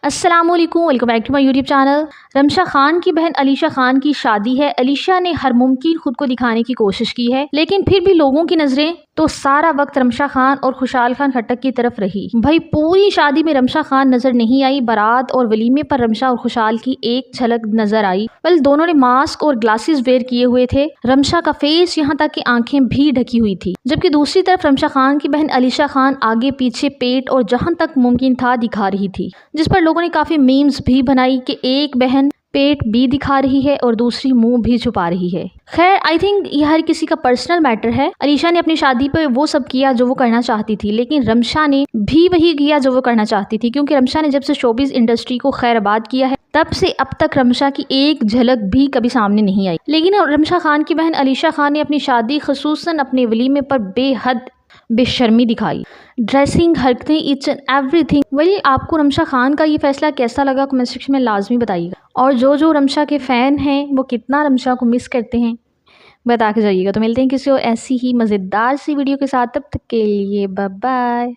अस्सलामुअलैकुम, welcome back to my YouTube channel. Ramsha Khan की बहन अलीशा खान की शादी है। अलीशा ने हर मुमकिन खुद को दिखाने की कोशिश की है, लेकिन फिर भी लोगों की नजरें तो सारा वक्त रमशा खान और खुशहाल खान खट्टक की तरफ रही। भाई पूरी शादी में रमशा खान नजर नहीं आई। बारात और वलीमे पर रमशा और खुशहाल की एक झलक नजर आई। वेल दोनों ने मास्क और ग्लासेस वेयर किए हुए थे। रमशा का फेस यहाँ तक कि आंखें भी ढकी हुई थी, जबकि दूसरी तरफ रमशा खान की बहन अलीशा खान आगे पीछे पेट और जहां तक मुमकिन था दिखा रही थी, जिस पर लोगों ने काफी मीम्स भी बनाई कि एक बहन पेट भी दिखा रही है और दूसरी मुंह भी छुपा रही है। खैर आई थिंक ये हर किसी का पर्सनल मैटर है। अलीशा ने अपनी शादी पे वो सब किया जो वो करना चाहती थी, लेकिन रमशा ने भी वही किया जो वो करना चाहती थी, क्योंकि रमशा ने जब से शोबिज़ इंडस्ट्री को खैराबाद किया है तब से अब तक रमशा की एक झलक भी कभी सामने नहीं आई। लेकिन रमशा खान की बहन अलीशा खान ने अपनी शादी खसूसन अपने वलीमे पर बेहद बेशर्मी दिखाई। ड्रेसिंग, हरकतें, ईच एंड एवरीथिंग। वेल आपको रमशा खान का ये फैसला कैसा लगा कमेंट सेक्शन में लाजमी बताइएगा, और जो रमशा के फ़ैन हैं वो कितना रमशा को मिस करते हैं बता के जाइएगा। तो मिलते हैं किसी और ऐसी ही मज़ेदार सी वीडियो के साथ, तब तक के लिए बाय बाय।